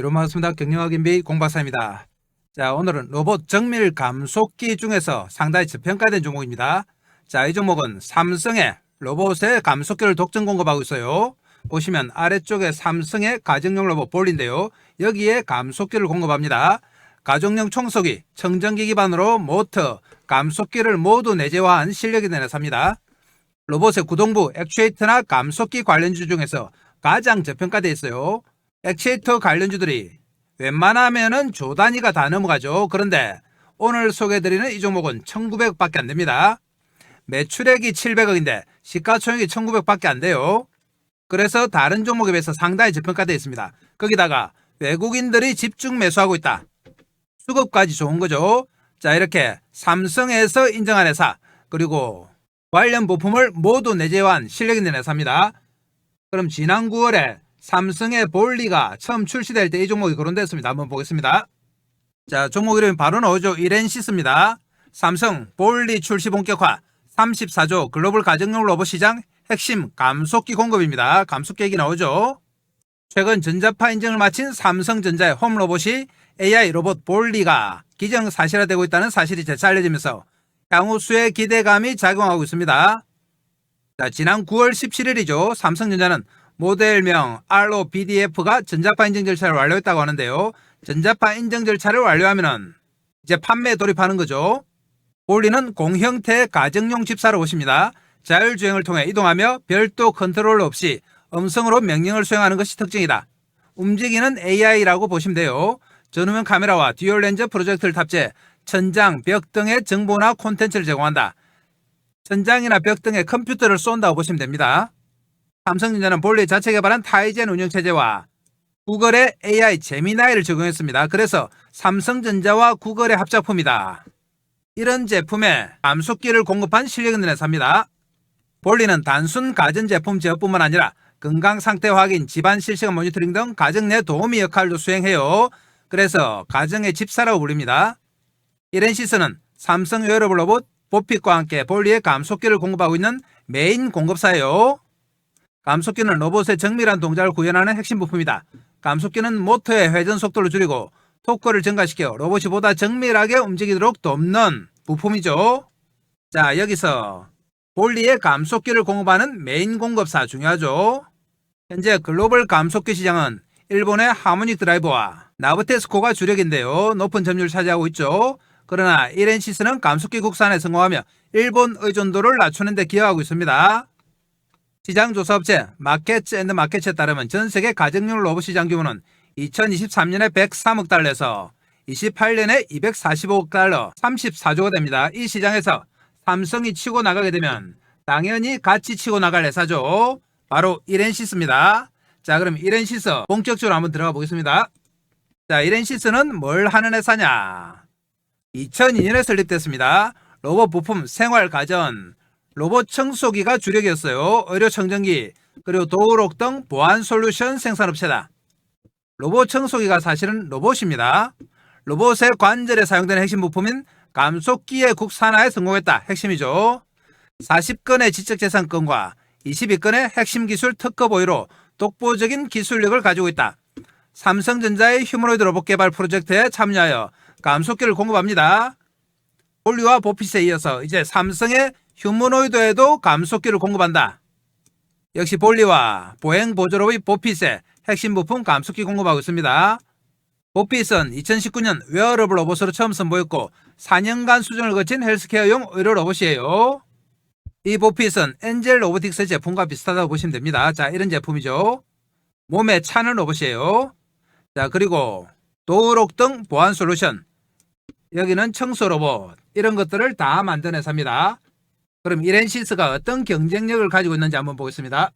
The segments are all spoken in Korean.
여러분 반갑습니다. 경영학인비 공박사입니다. 자, 오늘은 로봇 정밀 감속기 중에서 상당히 저평가된 종목입니다. 자, 이 종목은 삼성의 로봇의 감속기를 독점 공급하고 있어요. 보시면 아래쪽에 삼성의 가정용 로봇 볼인데요. 여기에 감속기를 공급합니다. 가정용 청소기, 청정기 기반으로 모터, 감속기를 모두 내재화한 실력이 되는 회사입니다. 로봇의 구동부, 액추에이터나 감속기 관련주 중에서 가장 저평가되어 있어요. 액추에이터 관련주들이 웬만하면은 조 단위가 다 넘어가죠. 그런데 오늘 소개해드리는 이 종목은 1900억밖에 안 됩니다. 매출액이 700억인데 시가총액이 1900억밖에 안 돼요. 그래서 다른 종목에 비해서 상당히 저평가되어 있습니다. 거기다가 외국인들이 집중 매수하고 있다. 수급까지 좋은 거죠. 자, 이렇게 삼성에서 인정한 회사, 그리고 관련 부품을 모두 내재화한 실력 있는 회사입니다. 그럼 지난 9월에 삼성의 볼리가 처음 출시될 때 이 종목이 거론됐습니다. 한번 보겠습니다. 자, 종목 이름이 바로 나오죠. 이렌시스입니다. 삼성 볼리 출시 본격화, 34조 글로벌 가정용 로봇 시장 핵심 감속기 공급입니다. 감속기 얘기 나오죠. 최근 전자파 인증을 마친 삼성전자의 홈 로봇이 AI 로봇 볼리가 기정사실화되고 있다는 사실이 재차 알려지면서 향후 수의 기대감이 작용하고 있습니다. 자, 지난 9월 17일이죠. 삼성전자는 모델명 ROBDF가 전자파 인증 절차를 완료했다고 하는데요. 전자파 인증 절차를 완료하면 이제 판매에 돌입하는 거죠. 볼리는 공형태 가정용 집사 로봇입니다. 자율주행을 통해 이동하며 별도 컨트롤 없이 음성으로 명령을 수행하는 것이 특징이다. 움직이는 AI라고 보시면 돼요. 전후면 카메라와 듀얼 렌즈 프로젝터를 탑재해 천장, 벽 등의 정보나 콘텐츠를 제공한다. 천장이나 벽 등에 컴퓨터를 쏜다고 보시면 됩니다. 삼성전자는 볼리 자체 개발한 타이젠 운영체제와 구글의 AI 제미나이를 적용했습니다. 그래서 삼성전자와 구글의 합작품이다. 이런 제품에 감속기를 공급한 실력 있는 회사입니다. 볼리는 단순 가전제품 제어뿐만 아니라 건강상태 확인, 집안 실시간 모니터링 등 가정 내 도우미 역할도 수행해요. 그래서 가정의 집사라고 불립니다. 이렌시스는 삼성 웨어러블 로봇 보핏과 함께 볼리의 감속기를 공급하고 있는 메인 공급사예요. 감속기는 로봇의 정밀한 동작을 구현하는 핵심 부품이다. 감속기는 모터의 회전 속도를 줄이고 토크를 증가시켜 로봇이 보다 정밀하게 움직이도록 돕는 부품이죠. 자, 여기서 볼리의 감속기를 공급하는 메인 공급사 중요하죠. 현재 글로벌 감속기 시장은 일본의 하모닉 드라이브와 나브테스코가 주력인데요. 높은 점유율을 차지하고 있죠. 그러나 이렌시스는 감속기 국산에 성공하며 일본 의존도를 낮추는 데 기여하고 있습니다. 시장조사업체 마켓앤마켓에 따르면 전세계 가정용 로봇 시장 규모는 2023년에 103억 달러에서 28년에 245억 달러, 34조가 됩니다. 이 시장에서 삼성이 치고 나가게 되면 당연히 같이 치고 나갈 회사죠. 바로 이렌시스입니다. 자, 그럼 이렌시스 본격적으로 한번 들어가 보겠습니다. 자, 이렌시스는 뭘 하는 회사냐? 2002년에 설립됐습니다. 로봇 부품, 생활, 가전, 로봇 청소기가 주력이었어요. 의료 청정기, 그리고 도어록 등 보안 솔루션 생산업체다. 로봇 청소기가 사실은 로봇입니다. 로봇의 관절에 사용되는 핵심 부품인 감속기의 국산화에 성공했다. 핵심이죠. 40건의 지적재산권과 22건의 핵심 기술 특허 보유로 독보적인 기술력을 가지고 있다. 삼성전자의 휴머노이드 로봇 개발 프로젝트에 참여하여 감속기를 공급합니다. 볼리와 보핏에 이어서 이제 삼성의 휴머노이드에도 감속기를 공급한다. 역시 볼리와 보행 보조로봇 보핏의 핵심 부품 감속기 공급하고 있습니다. 보핏은 2019년 웨어러블 로봇으로 처음 선보였고 4년간 수정을 거친 헬스케어용 의료 로봇이에요. 이 보핏은 엔젤 로보틱스 제품과 비슷하다고 보시면 됩니다. 자, 이런 제품이죠. 몸에 차는 로봇이에요. 자, 그리고 도어록 등 보안 솔루션, 여기는 청소 로봇, 이런 것들을 다 만든 회사입니다. 그럼 이렌시스가 어떤 경쟁력을 가지고 있는지 한번 보겠습니다.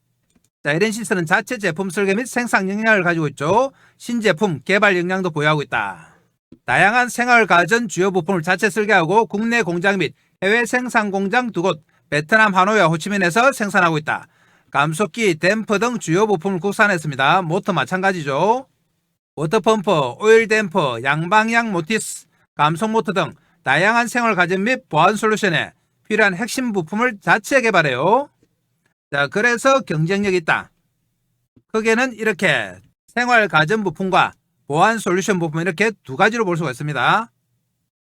자, 이렌시스는 자체 제품 설계 및 생산 역량을 가지고 있죠. 신제품 개발 역량도 보유하고 있다. 다양한 생활 가전 주요 부품을 자체 설계하고 국내 공장 및 해외 생산 공장 2곳, 베트남 하노이와 호치민에서 생산하고 있다. 감속기, 댐퍼 등 주요 부품을 국산했습니다. 모터 마찬가지죠. 워터펌프, 오일 댐퍼, 양방향 모티스, 감속 모터 등 다양한 생활 가전 및 보안 솔루션에 필요한 핵심 부품을 자체 개발해요. 자, 그래서 경쟁력이 있다. 크게는 이렇게 생활 가전 부품과 보안 솔루션 부품 이렇게 두 가지로 볼 수가 있습니다.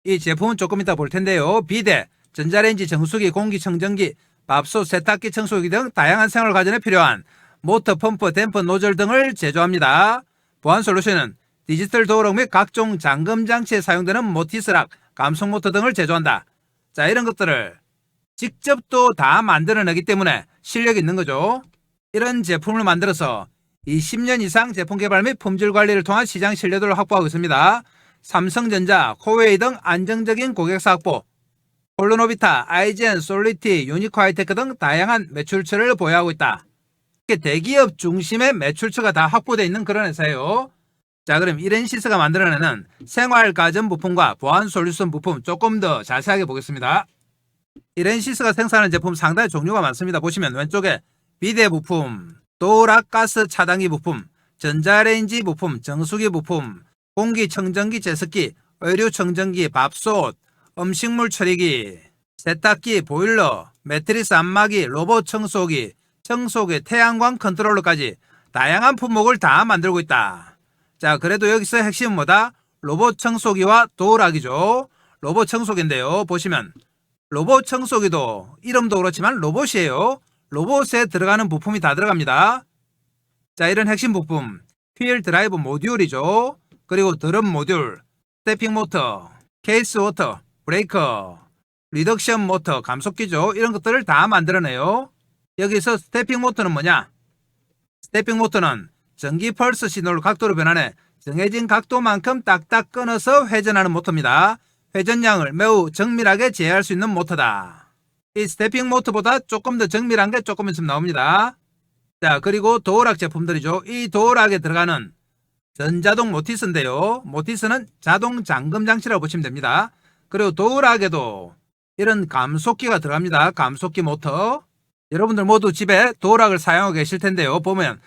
이 제품은 조금 이따 볼 텐데요. 비데, 전자레인지, 정수기, 공기청정기, 밥솥, 세탁기, 청소기 등 다양한 생활 가전에 필요한 모터, 펌프, 댐퍼, 노즐 등을 제조합니다. 보안 솔루션은 디지털 도어락 및 각종 잠금 장치에 사용되는 모티스락, 감속 모터 등을 제조한다. 자, 이런 것들을 직접 또 다 만들어내기 때문에 실력이 있는 거죠. 이런 제품을 만들어서 20년 이상 제품 개발 및 품질 관리를 통한 시장 신뢰도를 확보하고 있습니다. 삼성전자, 코웨이 등 안정적인 고객사 확보, 폴로노비타, IGN, 솔리티, 유니코 하이테크 등 다양한 매출처를 보유하고 있다. 이렇게 대기업 중심의 매출처가 다 확보되어 있는 그런 회사예요. 자, 그럼 이렌시스가 만들어내는 생활 가전 부품과 보안 솔루션 부품 조금 더 자세하게 보겠습니다. 이렌시스가 생산하는 제품 상당히 종류가 많습니다. 보시면 왼쪽에 비데 부품, 도어락 가스 차단기 부품, 전자레인지 부품, 정수기 부품, 공기청정기 제습기, 의류청정기, 밥솥, 음식물 처리기, 세탁기, 보일러, 매트리스 안마기, 로봇 청소기, 청소기, 태양광 컨트롤러까지 다양한 품목을 다 만들고 있다. 자, 그래도 여기서 핵심은 뭐다? 로봇 청소기와 도어락이죠. 로봇 청소기인데요. 보시면 로봇 청소기도 이름도 그렇지만 로봇이에요. 로봇에 들어가는 부품이 다 들어갑니다. 자, 이런 핵심 부품 휠 드라이브 모듈이죠. 그리고 드럼 모듈, 스태핑 모터, 케이스 워터, 브레이커, 리덕션 모터, 감속기죠. 이런 것들을 다 만들어내요. 여기서 스태핑 모터는 뭐냐? 스태핑 모터는 전기 펄스 신호를 각도로 변환해 정해진 각도만큼 딱딱 끊어서 회전하는 모터입니다. 회전량을 매우 정밀하게 제어할 수 있는 모터다. 이 스태핑 모터보다 조금 더 정밀한 게 조금 있으면 나옵니다. 자, 그리고 도어락 제품들이죠. 이 도어락에 들어가는 전자동 모티스인데요. 모티스는 자동 잠금 장치라고 보시면 됩니다. 그리고 도어락에도 이런 감속기가 들어갑니다. 감속기 모터. 여러분들 모두 집에 도어락을 사용하고 계실 텐데요. 보면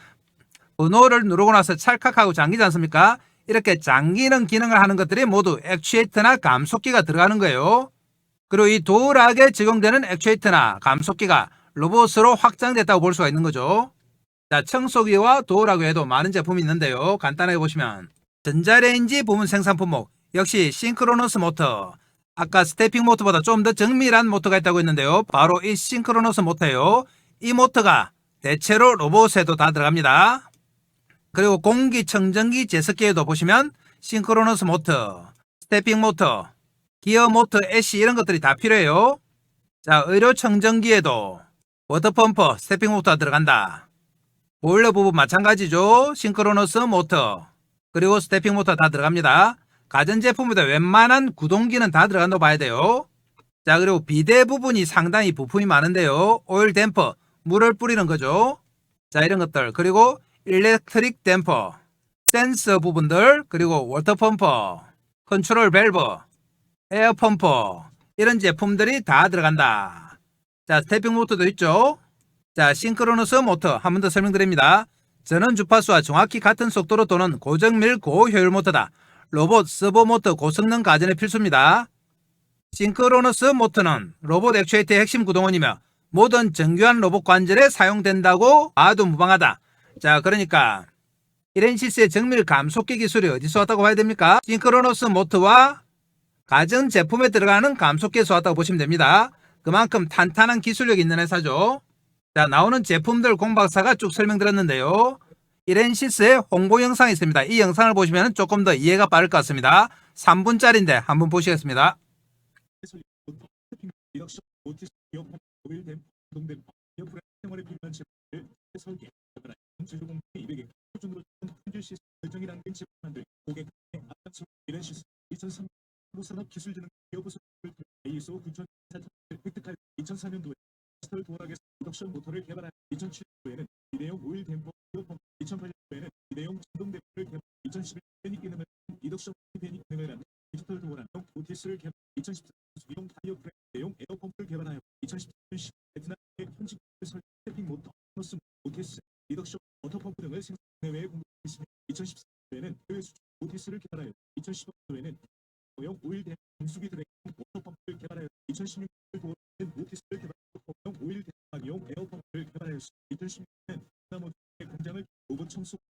번호를 누르고 나서 찰칵하고 잠기지 않습니까? 이렇게 잠기는 기능을 하는 것들이 모두 액추에이터나 감속기가 들어가는 거예요. 그리고 이 도어락에 적용되는 액추에이터나 감속기가 로봇으로 확장됐다고 볼 수가 있는 거죠. 자, 청소기와 도어락 외에도 많은 제품이 있는데요. 간단하게 보시면 전자레인지 부분 생산 품목, 역시 싱크로너스 모터, 아까 스태핑 모터보다 좀 더 정밀한 모터가 있다고 했는데요. 바로 이 싱크로너스 모터예요. 이 모터가 대체로 로봇에도 다 들어갑니다. 그리고 공기청정기 제습기에도 보시면 싱크로너스 모터, 스태핑 모터, 기어 모터, 애쉬 이런 것들이 다 필요해요. 자, 의료청정기에도 워터펌프, 스태핑 모터가 들어간다. 보일러 부분 마찬가지죠. 싱크로너스 모터, 그리고 스태핑 모터 다 들어갑니다. 가전제품보다 웬만한 구동기는 다 들어간다고 봐야 돼요. 자, 그리고 비데 부분이 상당히 부품이 많은데요. 오일 댐퍼, 물을 뿌리는 거죠. 자, 이런 것들. 그리고 일렉트릭 댐퍼, 센서 부분들, 그리고 워터 펌퍼, 컨트롤 밸브, 에어 펌퍼 이런 제품들이 다 들어간다. 자, 스태핑 모터도 있죠. 자, 싱크로너스 모터 한 번 더 설명드립니다. 전원 주파수와 정확히 같은 속도로 도는 고정밀 고효율 모터다. 로봇 서버 모터 고성능 가전의 필수입니다. 싱크로너스 모터는 로봇 액추에이터의 핵심 구동원이며 모든 정교한 로봇 관절에 사용된다고 봐도 무방하다. 자, 그러니까 이렌시스의 정밀 감속기 기술이 어디서 왔다고 봐야 됩니까? 싱크로너스 모터와 가전 제품에 들어가는 감속기에서 왔다고 보시면 됩니다. 그만큼 탄탄한 기술력이 있는 회사죠. 자, 나오는 제품들 공박사가 쭉 설명드렸는데요. 이렌시스의 홍보 영상이 있습니다. 이 영상을 보시면 조금 더 이해가 빠를 것 같습니다. 3분짜리인데 한번 보시겠습니다. (2004년도에) 디지털 도어락의 인덕션 모터를 개발한 2007년도에는 이대용 오일 댐퍼 기어펌, 2008년도에는 이대용 전동 댐퍼를 개발, 2011년 기능을 인덕션 배니 기능을 하는 디지털 도어락용 오티스를 개발, 2014년 수리용 타이어 프레임 대용 에어펌프를 개발하여 2014년 베트남의 현지 스태핑 모터, 노스 오티스, 리덕션 워터펌프 등을 생산 해외에 공급했으며 2014년도에는 해외 수출 오티스를 개발하여 2015년도에는 용 오일 댐 정수기 드랙 워터펌프를 개발하여 2016년 도어락은 오티스를 개발 오일 대용용 에어펌프를 개발하였으며 2016년에는 베트남 공장을 로봇 청소기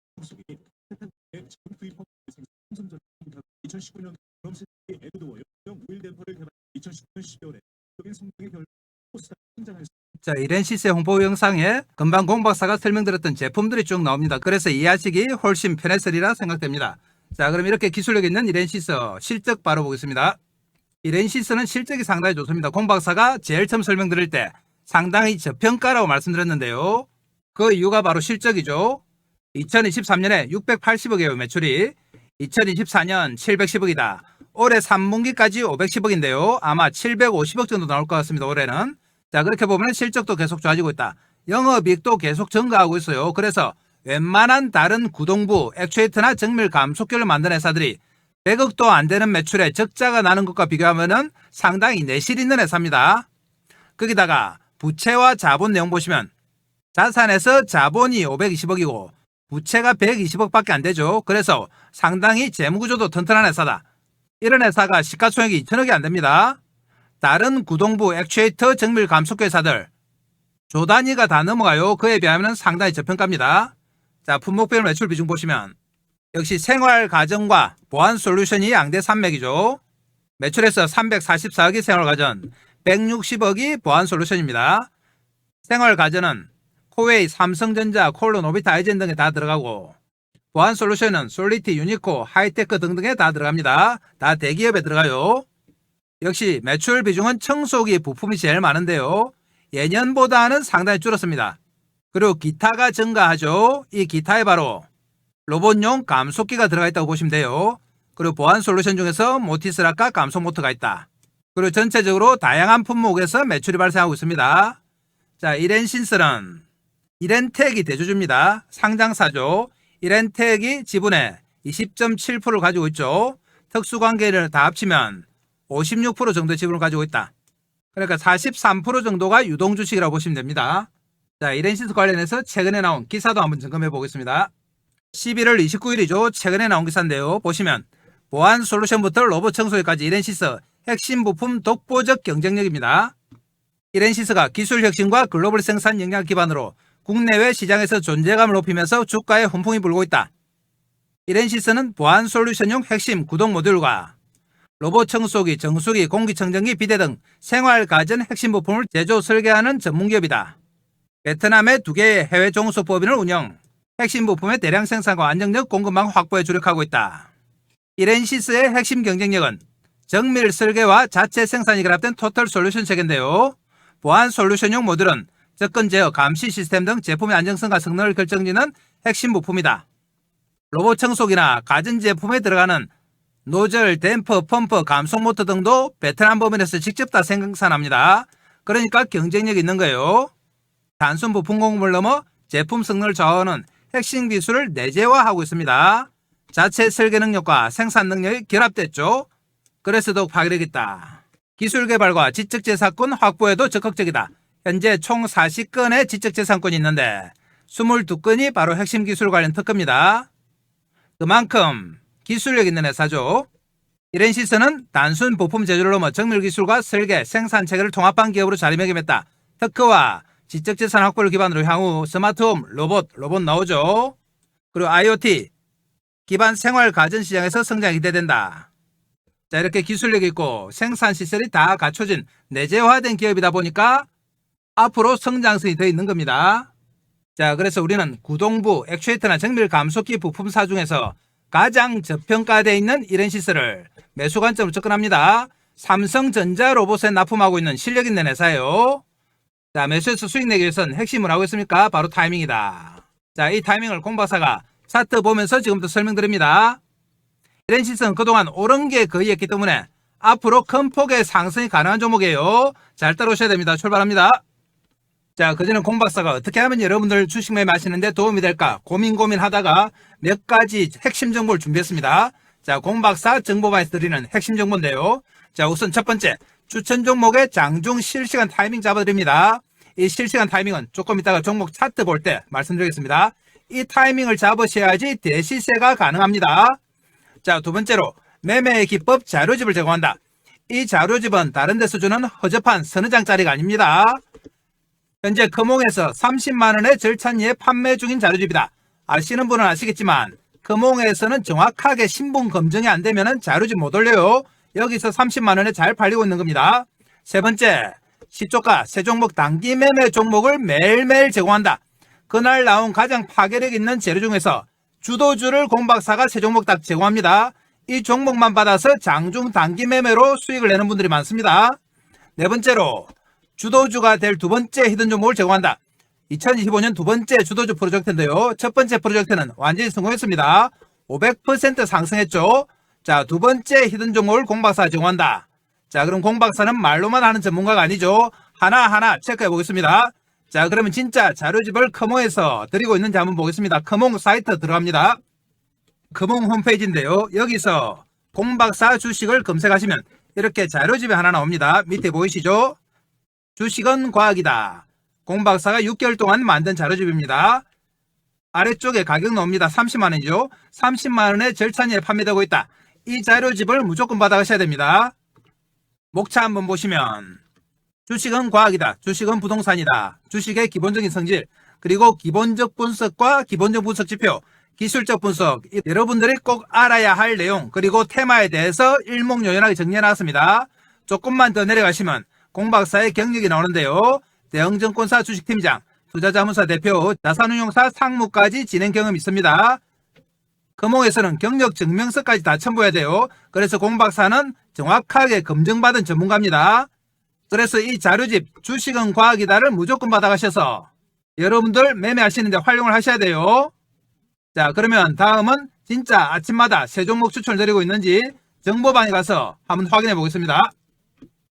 세탁기의 정수기 펌프를 생산, 삼성전자 2019년 럼스의 에드도어 영용 오일 댐퍼를 개발 2019년 12월에 적인 성능의 별 포스가 등장했습니다. 자, 이렌시스의 홍보 영상에 금방 공 박사가 설명드렸던 제품들이 쭉 나옵니다. 그래서 이해하시기 훨씬 편했으리라 생각됩니다. 자, 그럼 이렇게 기술력 있는 이렌시스 실적 바로 보겠습니다. 이렌시스는 실적이 상당히 좋습니다. 공 박사가 제일 처음 설명드릴 때 상당히 저평가라고 말씀드렸는데요. 그 이유가 바로 실적이죠. 2023년에 680억이에요, 매출이. 2024년 710억이다. 올해 3분기까지 510억인데요. 아마 750억 정도 나올 것 같습니다, 올해는. 자, 그렇게 보면 실적도 계속 좋아지고 있다. 영업이익도 계속 증가하고 있어요. 그래서 웬만한 다른 구동부, 액추에이터나 정밀 감속기를 만드는 회사들이 100억도 안 되는 매출에 적자가 나는 것과 비교하면 상당히 내실 있는 회사입니다. 거기다가 부채와 자본 내용 보시면 자산에서 자본이 520억이고 부채가 120억밖에 안 되죠. 그래서 상당히 재무구조도 튼튼한 회사다. 이런 회사가 시가총액이 2천억이 안 됩니다. 다른 구동부, 액추에이터, 정밀 감속기 회사들 조 단위가 다 넘어가요. 그에 비하면 상당히 저평가입니다. 자, 품목별 매출 비중 보시면 역시 생활 가전과 보안 솔루션이 양대 산맥이죠. 매출에서 344억이 생활 가전, 160억이 보안 솔루션입니다. 생활 가전은 코웨이, 삼성전자, 콜로, 노비타, 아이젠 등에 다 들어가고 보안 솔루션은 솔리티, 유니코, 하이테크 등등에 다 들어갑니다. 다 대기업에 들어가요. 역시 매출 비중은 청소기 부품이 제일 많은데요. 예년보다는 상당히 줄었습니다. 그리고 기타가 증가하죠. 이 기타에 바로 로봇용 감속기가 들어가 있다고 보시면 돼요. 그리고 보안 솔루션 중에서 모티스락과 감속 모터가 있다. 그리고 전체적으로 다양한 품목에서 매출이 발생하고 있습니다. 자, 이렌신스는 이렌텍이 대주주입니다. 상장사죠. 이렌텍이 지분의 20.7%를 가지고 있죠. 특수관계를 다 합치면 56% 정도의 지분을 가지고 있다. 그러니까 43% 정도가 유동주식이라고 보시면 됩니다. 자, 이렌시스 관련해서 최근에 나온 기사도 한번 점검해 보겠습니다. 11월 29일이죠. 최근에 나온 기사인데요. 보시면 보안 솔루션부터 로봇 청소기까지 이렌시스 핵심 부품 독보적 경쟁력입니다. 이렌시스가 기술 혁신과 글로벌 생산 역량 기반으로 국내외 시장에서 존재감을 높이면서 주가에 훈풍이 불고 있다. 이렌시스는 보안 솔루션용 핵심 구동 모듈과 로봇 청소기, 정수기, 공기청정기, 비대 등 생활 가전 핵심 부품을 제조 설계하는 전문기업이다. 베트남의 2개의 해외 종수법인을 운영, 핵심 부품의 대량 생산과 안정적 공급망 확보에 주력하고 있다. 이렌시스의 핵심 경쟁력은 정밀 설계와 자체 생산이 결합된 토탈 솔루션 체계인데요. 보안 솔루션용 모듈은 접근 제어, 감시 시스템 등 제품의 안정성과 성능을 결정짓는 핵심 부품이다. 로봇 청소기나 가전 제품에 들어가는 노즐, 댐퍼, 펌프, 감속 모터 등도 베트남 법인에서 직접 다 생산합니다. 그러니까 경쟁력이 있는 거예요. 단순 부품 공급을 넘어 제품 성능을 좌우하는 핵심 기술을 내재화하고 있습니다. 자체 설계 능력과 생산 능력이 결합됐죠. 그래서 더욱 파괴력 있다. 기술 개발과 지적재산권 확보에도 적극적이다. 현재 총 40건의 지적재산권이 있는데 22건이 바로 핵심 기술 관련 특허입니다. 그만큼 기술력 있는 회사죠. 이렌시스는 단순 부품 제조를 넘어 정밀 기술과 설계, 생산 체계를 통합한 기업으로 자리매김했다. 특허와 지적재산 확보를 기반으로 향후 스마트홈, 로봇 나오죠. 그리고 IoT, 기반 생활 가전 시장에서 성장이 기대된다. 자, 이렇게 기술력이 있고 생산 시설이 다 갖춰진 내재화된 기업이다 보니까 앞으로 성장성이 더 있는 겁니다. 자, 그래서 우리는 구동부, 액추에이터나 정밀 감속기 부품사 중에서 가장 저평가되어 있는 이렌시스를 매수 관점으로 접근합니다. 삼성전자 로봇에 납품하고 있는 실력 있는 회사예요. 자, 매수해서 수익 내기 위해서는 핵심을 하고 있습니까? 바로 타이밍이다. 자, 이 타이밍을 공박사가 차트 보면서 지금부터 설명드립니다. 이렌시스는 그동안 오른 게 거의 했기 때문에 앞으로 큰 폭의 상승이 가능한 종목이에요. 잘 따라오셔야 됩니다. 출발합니다. 자, 그전에 공박사가 어떻게 하면 여러분들 주식 매매하시는데 도움이 될까 고민하다가 몇 가지 핵심 정보를 준비했습니다. 자, 공박사 정보방에서 드리는 핵심 정보인데요. 자, 우선 첫 번째, 추천 종목의 장중 실시간 타이밍 잡아드립니다. 이 실시간 타이밍은 조금 이따가 종목 차트 볼 때 말씀드리겠습니다. 이 타이밍을 잡으셔야지 대시세가 가능합니다. 자, 두 번째로 매매의 기법 자료집을 제공한다. 이 자료집은 다른 데서 주는 허접한 서너 장짜리가 아닙니다. 현재 금홍에서 30만원의 절찬리에 판매 중인 자료집이다. 아시는 분은 아시겠지만 금홍에서는 정확하게 신분 검증이 안 되면 자료집 못 올려요. 여기서 30만원에 잘 팔리고 있는 겁니다. 세 번째, 시초가 세 종목 단기 매매 종목을 매일매일 제공한다. 그날 나온 가장 파괴력 있는 재료 중에서 주도주를 공박사가 세 종목 딱 제공합니다. 이 종목만 받아서 장중 단기 매매로 수익을 내는 분들이 많습니다. 네 번째로 주도주가 될 두 번째 히든 종목을 제공한다. 2025년 두 번째 주도주 프로젝트인데요. 첫 번째 프로젝트는 완전히 성공했습니다. 500% 상승했죠. 자, 두 번째 히든 종목을 공박사가 제공한다. 자, 그럼 공박사는 말로만 하는 전문가가 아니죠. 하나하나 체크해 보겠습니다. 자, 그러면 진짜 자료집을 커몽에서 드리고 있는지 한번 보겠습니다. 커몽 사이트 들어갑니다. 커몽 홈페이지인데요. 여기서 공박사 주식을 검색하시면 이렇게 자료집이 하나 나옵니다. 밑에 보이시죠? 주식은 과학이다. 공박사가 6개월 동안 만든 자료집입니다. 아래쪽에 가격 나옵니다. 30만원이죠. 30만원에 절찬리에 판매되고 있다. 이 자료집을 무조건 받아가셔야 됩니다. 목차 한번 보시면 주식은 과학이다. 주식은 부동산이다. 주식의 기본적인 성질, 그리고 기본적 분석과 기본적 분석 지표, 기술적 분석, 여러분들이 꼭 알아야 할 내용, 그리고 테마에 대해서 일목요연하게 정리해 놨습니다. 조금만 더 내려가시면 공박사의 경력이 나오는데요. 대형증권사 주식팀장, 투자자문사 대표, 자산운용사 상무까지 진행 경험이 있습니다. 금홍에서는 경력 증명서까지 다 첨부해야 돼요. 그래서 공박사는 정확하게 검증받은 전문가입니다. 그래서 이 자료집 주식은 과학이다를 무조건 받아가셔서 여러분들 매매하시는데 활용을 하셔야 돼요. 자, 그러면 다음은 진짜 아침마다 세 종목 추천을 드리고 있는지 정보방에 가서 한번 확인해 보겠습니다.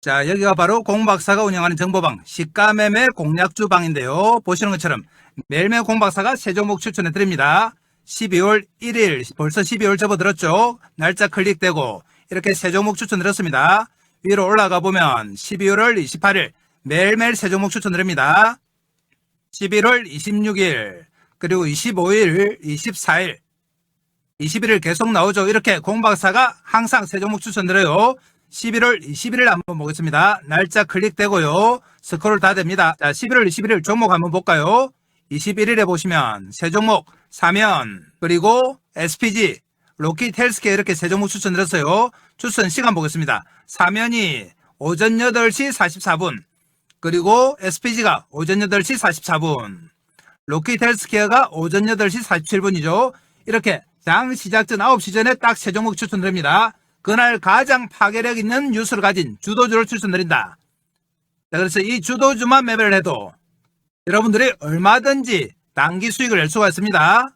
자, 여기가 바로 공박사가 운영하는 정보방 시가매매 공략주 방인데요. 보시는 것처럼 매일매일 공박사가 세 종목 추천해 드립니다. 12월 1일 벌써 12월 접어들었죠. 날짜 클릭되고 이렇게 세 종목 추천드렸습니다. 위로 올라가 보면 12월 28일 매일매일 세 종목 추천드립니다. 11월 26일 그리고 25일 24일 21일 계속 나오죠. 이렇게 공박사가 항상 세 종목 추천드려요. 11월 21일 한번 보겠습니다. 날짜 클릭되고요. 스크롤 다 됩니다. 자, 11월 21일 종목 한번 볼까요? 21일에 보시면 세 종목 사면 그리고 SPG 로킷 헬스케어 이렇게 세 종목 추천드렸어요. 추천 시간 보겠습니다. 사면이 오전 8시 44분 그리고 SPG가 오전 8시 44분 로킷 헬스케어가 오전 8시 47분이죠. 이렇게 장 시작 전 9시 전에 딱 세 종목 추천드립니다. 그날 가장 파괴력 있는 뉴스를 가진 주도주를 추천드린다. 자, 그래서 이 주도주만 매매를 해도 여러분들이 얼마든지 단기 수익을 낼 수가 있습니다.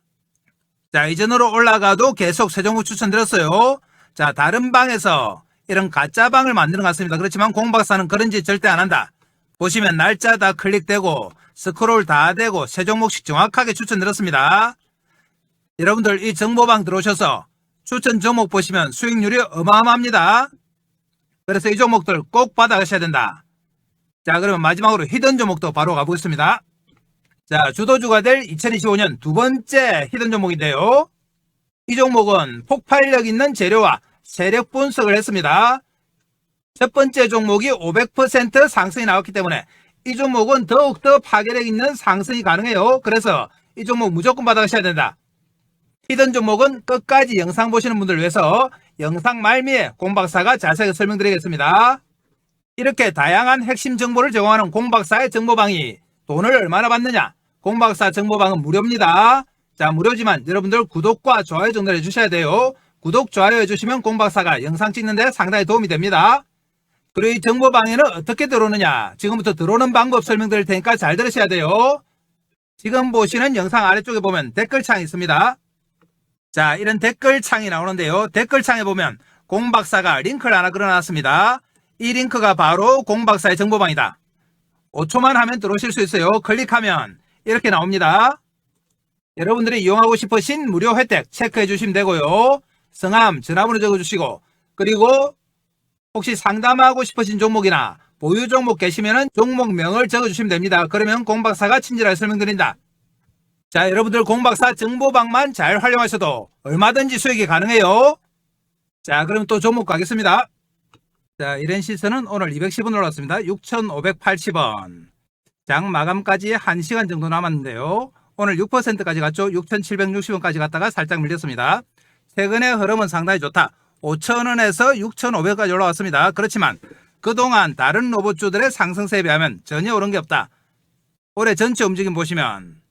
자, 이전으로 올라가도 계속 세 종목 추천드렸어요. 자, 다른 방에서 이런 가짜 방을 만드는 것 같습니다. 그렇지만 공박사는 그런 짓 절대 안 한다. 보시면 날짜 다 클릭되고 스크롤 다 되고 세 종목씩 정확하게 추천드렸습니다. 여러분들 이 정보방 들어오셔서 추천 종목 보시면 수익률이 어마어마합니다. 그래서 이 종목들 꼭 받아가셔야 된다. 자, 그러면 마지막으로 히든 종목도 바로 가보겠습니다. 자, 주도주가 될 2025년 두 번째 히든 종목인데요. 이 종목은 폭발력 있는 재료와 세력 분석을 했습니다. 첫 번째 종목이 500% 상승이 나왔기 때문에 이 종목은 더욱더 파괴력 있는 상승이 가능해요. 그래서 이 종목 무조건 받아가셔야 된다. 히든 종목은 끝까지 영상 보시는 분들 위해서 영상 말미에 공박사가 자세하게 설명드리겠습니다. 이렇게 다양한 핵심 정보를 제공하는 공박사의 정보방이 돈을 얼마나 받느냐? 공박사 정보방은 무료입니다. 자, 무료지만 여러분들 구독과 좋아요 정도를 해주셔야 돼요. 구독, 좋아요 해주시면 공박사가 영상 찍는데 상당히 도움이 됩니다. 그리고 이 정보방에는 어떻게 들어오느냐? 지금부터 들어오는 방법 설명드릴 테니까 잘 들으셔야 돼요. 지금 보시는 영상 아래쪽에 보면 댓글창이 있습니다. 자, 이런 댓글창이 나오는데요. 댓글창에 보면 공박사가 링크를 하나 걸어놨습니다. 이 링크가 바로 공박사의 정보방이다. 5초만 하면 들어오실 수 있어요. 클릭하면 이렇게 나옵니다. 여러분들이 이용하고 싶으신 무료 혜택 체크해 주시면 되고요. 성함, 전화번호 적어주시고 그리고 혹시 상담하고 싶으신 종목이나 보유 종목 계시면 종목명을 적어주시면 됩니다. 그러면 공박사가 친절하게 설명드린다. 자, 여러분들 공박사 정보방만 잘 활용하셔도 얼마든지 수익이 가능해요. 자, 그럼 또 종목 가겠습니다. 자, 이렌시스는 오늘 210원 올랐습니다. 6,580원. 장 마감까지 1시간 정도 남았는데요. 오늘 6%까지 갔죠. 6,760원까지 갔다가 살짝 밀렸습니다. 최근의 흐름은 상당히 좋다. 5,000원에서 6,500원까지 올라왔습니다. 그렇지만 그동안 다른 로봇주들의 상승세에 비하면 전혀 오른 게 없다. 올해 전체 움직임 보시면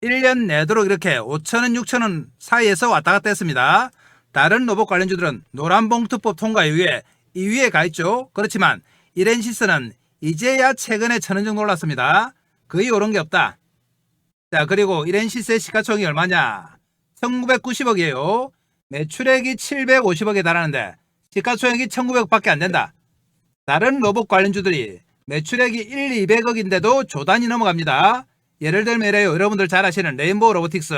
1년 내도록 이렇게 5,000원, 6,000원 사이에서 왔다 갔다 했습니다. 다른 로봇 관련주들은 노란봉투법 통과 이후에 이 위에 가 있죠. 그렇지만 이렌시스는 이제야 최근에 1,000원 정도 올랐습니다. 거의 오른 게 없다. 자, 그리고 이렌시스의 시가총액이 얼마냐? 1,990억이에요. 매출액이 750억에 달하는데 시가총액이 1,900억밖에 안 된다. 다른 로봇 관련주들이 매출액이 1, 200억인데도 조단이 넘어갑니다. 예를 들면 이래요. 여러분들 잘 아시는 레인보우 로보틱스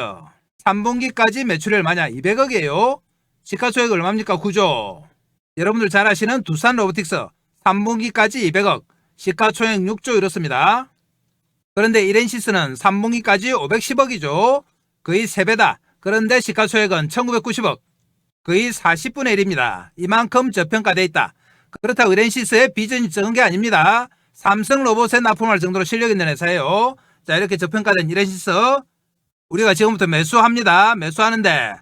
3분기까지 매출이 얼마냐? 200억이에요. 시가총액 얼마입니까? 9조. 여러분들 잘 아시는 두산 로보틱스 3분기까지 200억, 시가총액 6조 이렇습니다. 그런데 이렌시스는 3분기까지 510억이죠. 거의 3배다. 그런데 시가총액은 1990억. 거의 40분의 1입니다. 이만큼 저평가되어 있다. 그렇다고 이렌시스의 비전이 적은 게 아닙니다. 삼성 로봇에 납품할 정도로 실력 있는 회사예요. 자, 이렇게 저평가된 이렌시스 우리가 지금부터 매수합니다. 매수하는데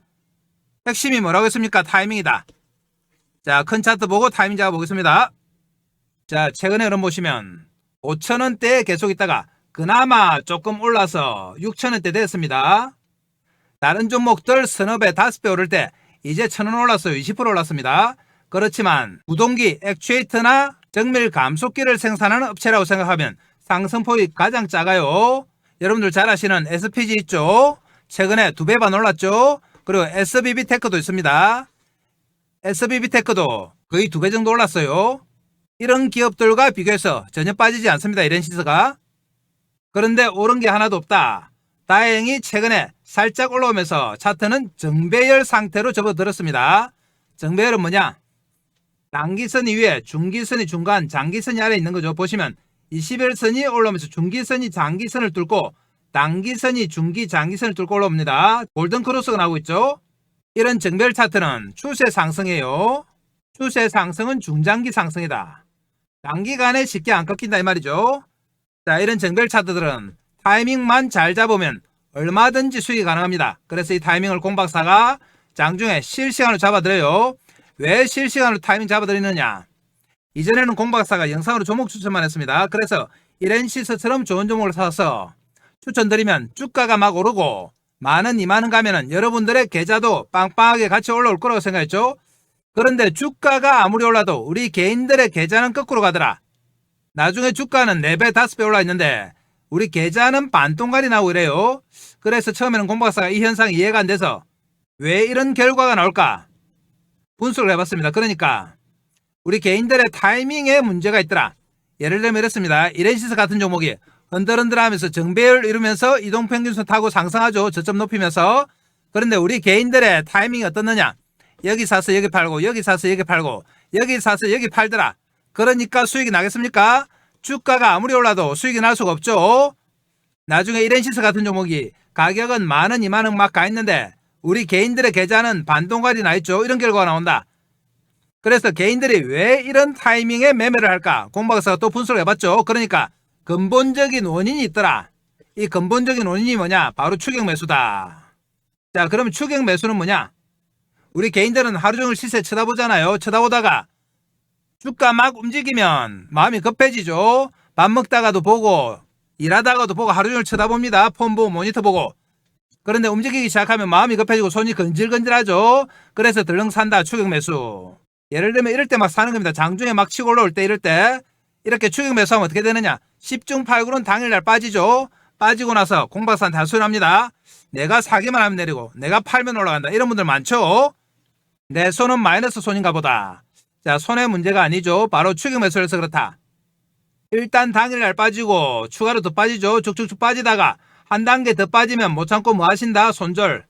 핵심이 뭐라고 했습니까? 타이밍이다. 자, 큰 차트 보고 타이밍 잡아보겠습니다. 자, 최근에 흐름 보시면 5,000원대에 계속 있다가 그나마 조금 올라서 6,000원대 됐습니다. 다른 종목들 서너 배, 5배 오를 때 이제 1,000원 올랐어요. 20% 올랐습니다. 그렇지만 구동기, 액추에이터나 정밀 감속기를 생산하는 업체라고 생각하면 상승폭이 가장 작아요. 여러분들 잘 아시는 SPG 있죠? 최근에 2배 반 올랐죠? 그리고 SBB테크도 있습니다. SBB테크도 거의 2배 정도 올랐어요. 이런 기업들과 비교해서 전혀 빠지지 않습니다. 이렌시스가. 그런데 오른 게 하나도 없다. 다행히 최근에 살짝 올라오면서 차트는 정배열 상태로 접어들었습니다. 정배열은 뭐냐? 단기선이 위에, 중기선이 중간, 장기선이 아래에 있는 거죠. 보시면 21선이 올라오면서 중기선이 장기선을 뚫고 단기선이 중기, 장기선을 뚫고 올라옵니다. 골든크로스가 나오고 있죠. 이런 정배열 차트는 추세 상승이에요. 추세 상승은 중장기 상승이다. 단기간에 쉽게 안 꺾인다 이 말이죠. 자, 이런 정배열 차트들은 타이밍만 잘 잡으면 얼마든지 수익이 가능합니다. 그래서 이 타이밍을 공박사가 장중에 실시간으로 잡아드려요. 왜 실시간으로 타이밍 잡아드리느냐? 이전에는 공박사가 영상으로 종목 추천만 했습니다. 그래서 이렌시스처럼 좋은 종목을 사서 추천드리면 주가가 막 오르고 만원, 2만원 가면은 여러분들의 계좌도 빵빵하게 같이 올라올 거라고 생각했죠. 그런데 주가가 아무리 올라도 우리 개인들의 계좌는 거꾸로 가더라. 나중에 주가는 4배, 5배 올라 있는데 우리 계좌는 반동갈이 나오고 이래요. 그래서 처음에는 공박사가 이 현상이 이해가 안 돼서 왜 이런 결과가 나올까? 분석을 해봤습니다. 그러니까 우리 개인들의 타이밍에 문제가 있더라. 예를 들면 이렇습니다. 이렌시스 같은 종목이 흔들흔들하면서 정배열 이루면서 이동평균선 타고 상승하죠. 저점 높이면서. 그런데 우리 개인들의 타이밍이 어떻느냐? 여기 사서 여기 팔고 여기 사서 여기 팔고 여기 사서 여기 팔더라. 그러니까 수익이 나겠습니까? 주가가 아무리 올라도 수익이 날 수가 없죠. 나중에 이렌시스 같은 종목이 가격은 만원, 2만원 막 가 있는데 우리 개인들의 계좌는 반동갈이 나 있죠. 이런 결과가 나온다. 그래서 개인들이 왜 이런 타이밍에 매매를 할까? 공박사가 또 분석을 해봤죠. 그러니까 근본적인 원인이 있더라. 이 근본적인 원인이 뭐냐? 바로 추격 매수다. 자, 그러면 추격 매수는 뭐냐? 우리 개인들은 하루 종일 시세 쳐다보잖아요. 쳐다보다가 주가 막 움직이면 마음이 급해지죠. 밥 먹다가도 보고 일하다가도 보고 하루 종일 쳐다봅니다. 폰 보고 모니터 보고. 그런데 움직이기 시작하면 마음이 급해지고 손이 건질건질하죠. 그래서 덜렁 산다. 추격 매수. 예를 들면 이럴 때 막 사는 겁니다. 장중에 막 치고 올라올 때 이럴 때 이렇게 추격 매수하면 어떻게 되느냐? 10중 8구는 당일날 빠지죠. 빠지고 나서 공박사한테 한 소리 합니다. 내가 사기만 하면 내리고 내가 팔면 올라간다. 이런 분들 많죠. 내 손은 마이너스 손인가 보다. 자, 손의 문제가 아니죠. 바로 추격 매수를 해서 그렇다. 일단 당일날 빠지고 추가로 더 빠지죠. 쭉쭉쭉 빠지다가 한 단계 더 빠지면 못 참고 뭐 하신다? 손절.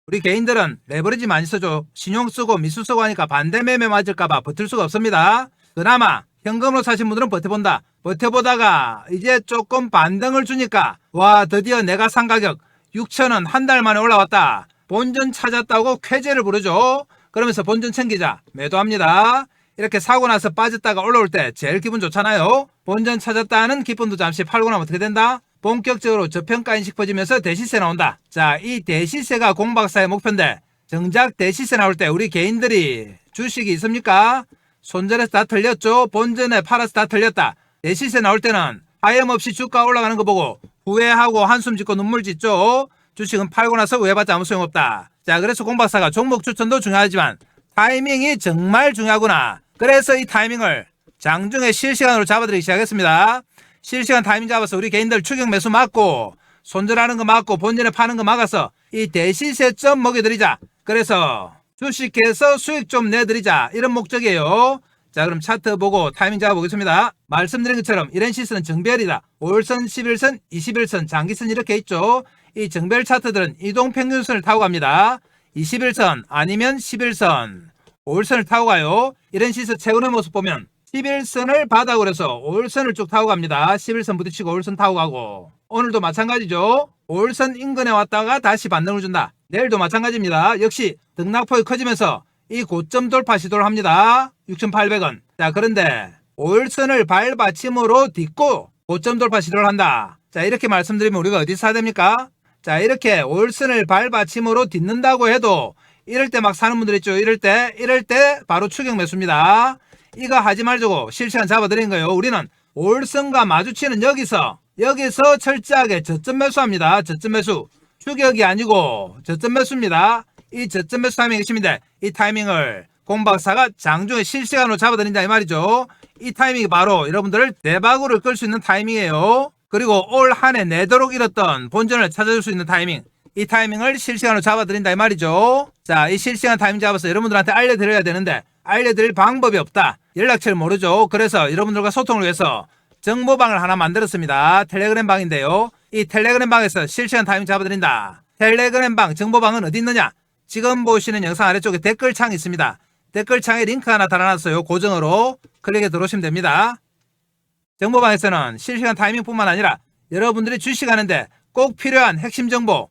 우리 개인들은 레버리지 많이 쓰죠. 신용 쓰고 미수 쓰고 하니까 반대 매매 맞을까봐 버틸 수가 없습니다. 그나마 현금으로 사신 분들은 버텨본다. 버텨보다가 이제 조금 반등을 주니까 와, 드디어 내가 산 가격 6,000원 한 달 만에 올라왔다. 본전 찾았다고 쾌재를 부르죠. 그러면서 본전 챙기자. 매도합니다. 이렇게 사고 나서 빠졌다가 올라올 때 제일 기분 좋잖아요. 본전 찾았다는 기쁨도 잠시 팔고 나면 어떻게 된다? 본격적으로 저평가인 싶어지면서 대시세 나온다. 자, 이 대시세가 공박사의 목표인데 정작 대시세 나올 때 우리 개인들이 주식이 있습니까? 손절해서 다 틀렸죠. 본전에 팔아서 다 틀렸다. 대시세 나올 때는 하염없이 주가 올라가는 거 보고 후회하고 한숨 짓고 눈물 짓죠. 주식은 팔고 나서 후회받자 아무 소용없다. 자, 그래서 공박사가 종목 추천도 중요하지만 타이밍이 정말 중요하구나. 그래서 이 타이밍을 장중에 실시간으로 잡아드리기 시작했습니다. 실시간 타이밍 잡아서 우리 개인들 추격 매수 막고 손절하는 거 막고 본전에 파는 거 막아서 이 대시세점 먹여드리자. 그래서 주식해서 수익 좀 내드리자. 이런 목적이에요. 자, 그럼 차트 보고 타이밍 잡아보겠습니다. 말씀드린 것처럼 이렌시스는 정별이다. 5일선, 11선, 21선, 장기선 이렇게 있죠. 이 정별 차트들은 이동평균선을 타고 갑니다. 21선 아니면 11선, 5일선을 타고 가요. 이렌시스 최근의 모습 보면 11선을 바닥으로 해서 5일선을 쭉 타고 갑니다. 11선 부딪히고 5일선 타고 가고 오늘도 마찬가지죠. 5일선 인근에 왔다가 다시 반등을 준다. 내일도 마찬가지입니다. 역시 등락폭이 커지면서 이 고점 돌파 시도를 합니다. 6,800원. 자, 그런데 5일선을 발받침으로 딛고 고점 돌파 시도를 한다. 자, 이렇게 말씀드리면 우리가 어디서 사야 됩니까? 자, 이렇게 5일선을 발받침으로 딛는다고 해도 이럴 때 막 사는 분들 있죠. 이럴 때 바로 추격 매수입니다. 이거 하지 말자고 실시간 잡아드린 거예요. 우리는 5일선과 마주치는 여기서 철저하게 저점 매수합니다. 저점 매수. 추격이 아니고 저점 매수입니다. 이 저점 매수 타이밍이 있습니다. 이 타이밍을 공박사가 장중에 실시간으로 잡아드린다 이 말이죠. 이 타이밍이 바로 여러분들을 대박으로 끌 수 있는 타이밍이에요. 그리고 올 한 해 내도록 잃었던 본전을 찾아줄 수 있는 타이밍. 이 타이밍을 실시간으로 잡아드린다 이 말이죠. 자, 이 실시간 타이밍 잡아서 여러분들한테 알려드려야 되는데 알려드릴 방법이 없다. 연락처를 모르죠. 그래서 여러분들과 소통을 위해서 정보방을 하나 만들었습니다. 텔레그램 방인데요. 이 텔레그램 방에서 실시간 타이밍 잡아드린다. 텔레그램 방 정보방은 어디 있느냐? 지금 보시는 영상 아래쪽에 댓글창이 있습니다. 댓글창에 링크 하나 달아놨어요. 고정으로 클릭해 들어오시면 됩니다. 정보방에서는 실시간 타이밍뿐만 아니라 여러분들이 주식하는데 꼭 필요한 핵심 정보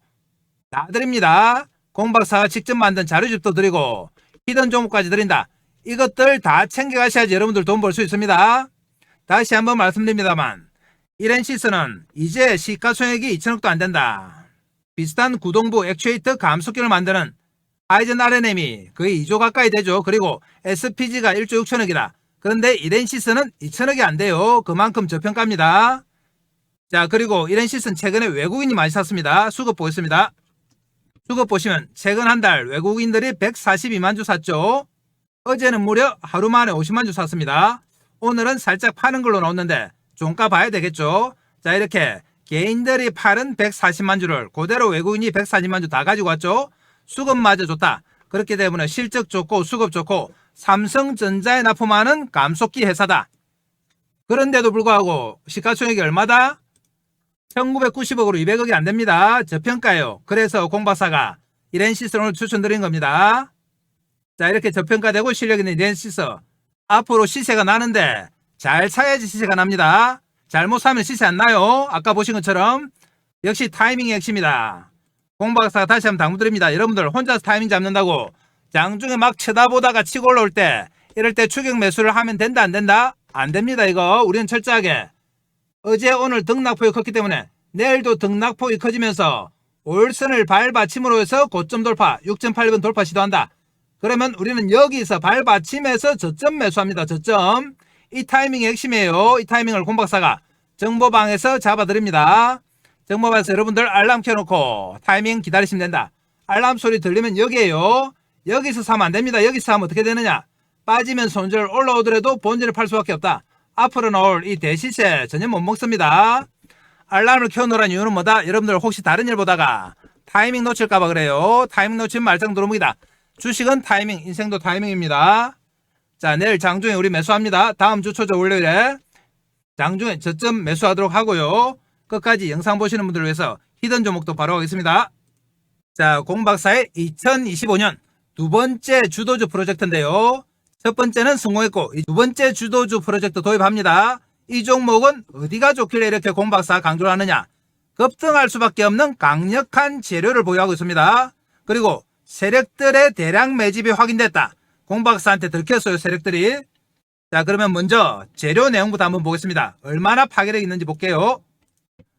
다 드립니다. 공박사가 직접 만든 자료집도 드리고 히든 종목까지 드린다. 이것들 다 챙겨가셔야지 여러분들 돈 벌 수 있습니다. 다시 한번 말씀드립니다만 이렌시스는 이제 시가총액이 2천억도 안 된다. 비슷한 구동부 액추에이터 감속기를 만드는 아이젠 RNM이 거의 2조 가까이 되죠. 그리고 SPG가 1조 6천억이다. 그런데 이렌시스는 2천억이 안 돼요. 그만큼 저평가입니다. 자, 그리고 이렌시스는 최근에 외국인이 많이 샀습니다. 수급 보겠습니다. 수급 보시면 최근 한 달 외국인들이 142만 주 샀죠. 어제는 무려 하루 만에 50만 주 샀습니다. 오늘은 살짝 파는 걸로 나왔는데 종가 봐야 되겠죠. 자, 이렇게 개인들이 팔은 140만 주를 그대로 외국인이 140만 주 다 가지고 왔죠. 수급마저 좋다. 그렇기 때문에 실적 좋고 수급 좋고 삼성전자에 납품하는 감속기 회사다. 그런데도 불구하고 시가총액이 얼마다? 1990억으로 200억이 안 됩니다. 저평가예요. 그래서 공박사가 이렌시스를 오늘 추천드린 겁니다. 자, 이렇게 저평가되고 실력 있는 이렌시스 앞으로 시세가 나는데 잘 사야지 시세가 납니다. 잘못 사면 시세 안 나요. 아까 보신 것처럼 역시 타이밍이 핵심이다. 공박사가 다시 한번 당부드립니다. 여러분들 혼자서 타이밍 잡는다고 장중에 막 쳐다보다가 치고 올라올 때 이럴 때 추격 매수를 하면 된다 안 된다? 안 됩니다. 이거 우리는 철저하게 어제 오늘 등락폭이 컸기 때문에 내일도 등락폭이 커지면서 5일선을 발받침으로 해서 고점 돌파 6.8번 돌파 시도한다. 그러면 우리는 여기서 발받침해서 저점 매수합니다. 저점. 이 타이밍이 핵심이에요. 이 타이밍을 공박사가 정보방에서 잡아드립니다. 정보방에서 여러분들 알람 켜놓고 타이밍 기다리시면 된다. 알람 소리 들리면 여기에요. 여기서 사면 안 됩니다. 여기서 사면 어떻게 되느냐? 빠지면 손절 올라오더라도 본전을 팔 수밖에 없다. 앞으로 나올 이 대시세 전혀 못 먹습니다. 알람을 켜놓으란 이유는 뭐다? 여러분들 혹시 다른 일 보다가 타이밍 놓칠까봐 그래요. 타이밍 놓치면 말짱 도루묵이다. 주식은 타이밍, 인생도 타이밍입니다. 자, 내일 장중에 우리 매수합니다. 다음 주 초저 월요일에 장중에 저점 매수하도록 하고요. 끝까지 영상 보시는 분들을 위해서 히든 종목도 바로 하겠습니다. 자, 공박사의 2025년 두 번째 주도주 프로젝트인데요. 첫 번째는 성공했고 두 번째 주도주 프로젝트 도입합니다. 이 종목은 어디가 좋길래 이렇게 공박사가 강조를 하느냐? 급등할 수밖에 없는 강력한 재료를 보유하고 있습니다. 그리고 세력들의 대량 매집이 확인됐다. 공박사한테 들켰어요, 세력들이. 자, 그러면 먼저 재료 내용부터 한번 보겠습니다. 얼마나 파괴력이 있는지 볼게요.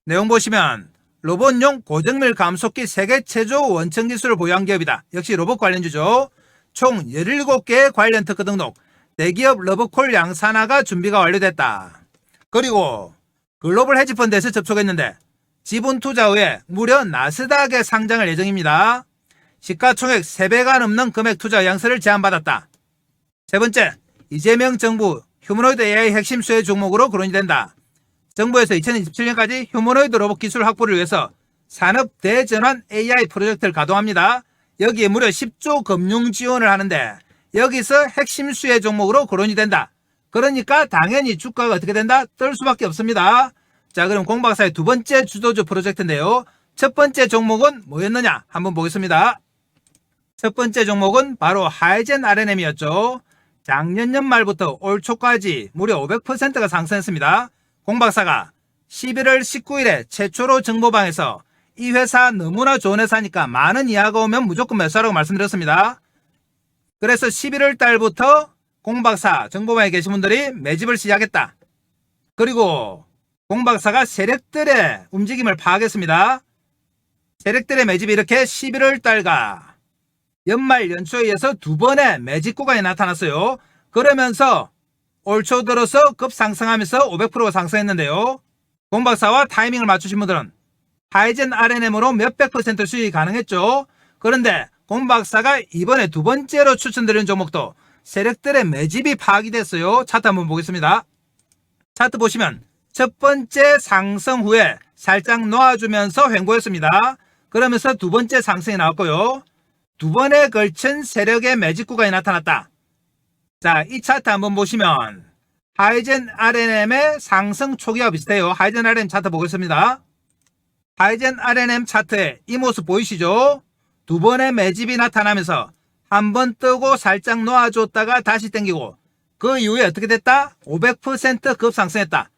내용 보시면 로봇용 고정밀 감속기 세계 최초 원천 기술을 보유한 기업이다. 역시 로봇 관련주죠. 총 17개의 관련 특허 등록, 대기업 러브콜 양산화가 준비가 완료됐다. 그리고 글로벌 헤지펀드에서 접촉했는데 지분 투자 후에 무려 나스닥에 상장할 예정입니다. 시가총액 3배가 넘는 금액 투자 의향서를 제안받았다. 세 번째, 이재명 정부 휴머노이드 AI 핵심 수혜 종목으로 거론이 된다. 정부에서 2027년까지 휴머노이드 로봇 기술 확보를 위해서 산업 대전환 AI 프로젝트를 가동합니다. 여기에 무려 10조 금융 지원을 하는데 여기서 핵심 수혜 종목으로 거론이 된다. 그러니까 당연히 주가가 어떻게 된다? 뜰 수밖에 없습니다. 자, 그럼 공 박사의 두 번째 주도주 프로젝트인데요. 첫 번째 종목은 뭐였느냐? 한번 보겠습니다. 첫 번째 종목은 바로 하이젠 RNM이었죠. 작년 연말부터 올 초까지 무려 500%가 상승했습니다. 공 박사가 11월 19일에 최초로 정보방에서 이 회사 너무나 좋은 회사니까 많은 이하가 오면 무조건 매수하라고 말씀드렸습니다. 그래서 11월 달부터 공 박사 정보방에 계신 분들이 매집을 시작했다. 그리고 공 박사가 세력들의 움직임을 파악했습니다. 세력들의 매집이 이렇게 11월 달과 연말 연초에 의해서 두 번의 매집 구간이 나타났어요. 그러면서 올 초 들어서 급상승하면서 500%가 상승했는데요. 공 박사와 타이밍을 맞추신 분들은 하이젠 RNM으로 몇백 % 수익이 가능했죠. 그런데 공 박사가 이번에 두 번째로 추천드리는 종목도 세력들의 매집이 파악이 됐어요. 차트 한번 보겠습니다. 차트 보시면 첫 번째 상승 후에 살짝 놓아주면서 횡보했습니다. 그러면서 두 번째 상승이 나왔고요. 두 번에 걸친 세력의 매집 구간이 나타났다. 자, 이 차트 한번 보시면 하이젠 RNM의 상승 초기와 비슷해요. 하이젠 RNM 차트 보겠습니다. 하이젠 RNM 차트에 이 모습 보이시죠? 두 번의 매집이 나타나면서 한 번 뜨고 살짝 놓아줬다가 다시 땡기고 그 이후에 어떻게 됐다? 500% 급상승했다.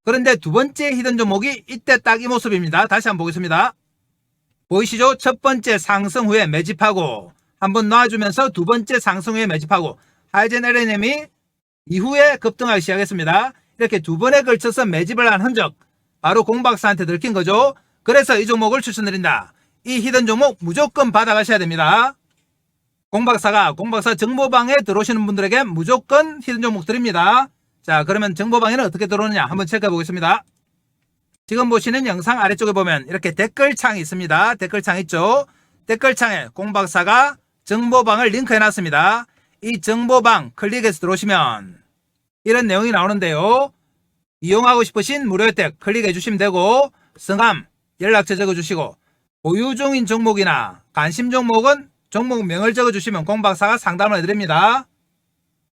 그런데 두 번째 히든 종목이 이때 딱 이 모습입니다. 다시 한번 보겠습니다. 보이시죠? 첫 번째 상승 후에 매집하고 한번 놔주면서 두 번째 상승 후에 매집하고 하이젠 RNM이 이후에 급등하기 시작했습니다. 이렇게 두 번에 걸쳐서 매집을 한 흔적 바로 공 박사한테 들킨 거죠. 그래서 이 종목을 추천드린다. 이 히든 종목 무조건 받아가셔야 됩니다. 공 박사 정보방에 들어오시는 분들에게 무조건 히든 종목 드립니다. 자, 그러면 정보방에는 어떻게 들어오느냐 한번 체크해 보겠습니다. 지금 보시는 영상 아래쪽에 보면 이렇게 댓글창이 있습니다. 댓글창 있죠? 댓글창에 공 박사가 정보방을 링크해 놨습니다. 이 정보방 클릭해서 들어오시면 이런 내용이 나오는데요. 이용하고 싶으신 무료 혜택 클릭해 주시면 되고 성함, 연락처 적어주시고 보유 중인 종목이나 관심 종목은 종목명을 적어주시면 공 박사가 상담을 해드립니다.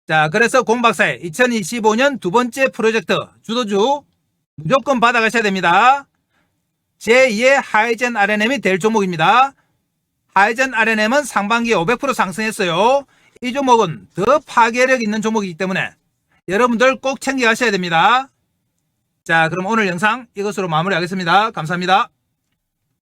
자, 그래서 공 박사의 2025년 두 번째 프로젝트 주도주 무조건 받아가셔야 됩니다. 제2의 하이젠 RNM이 될 종목입니다. 하이젠 RNM은 상반기에 500% 상승했어요. 이 종목은 더 파괴력 있는 종목이기 때문에 여러분들 꼭 챙겨 가셔야 됩니다. 자, 그럼 오늘 영상 이것으로 마무리하겠습니다. 감사합니다.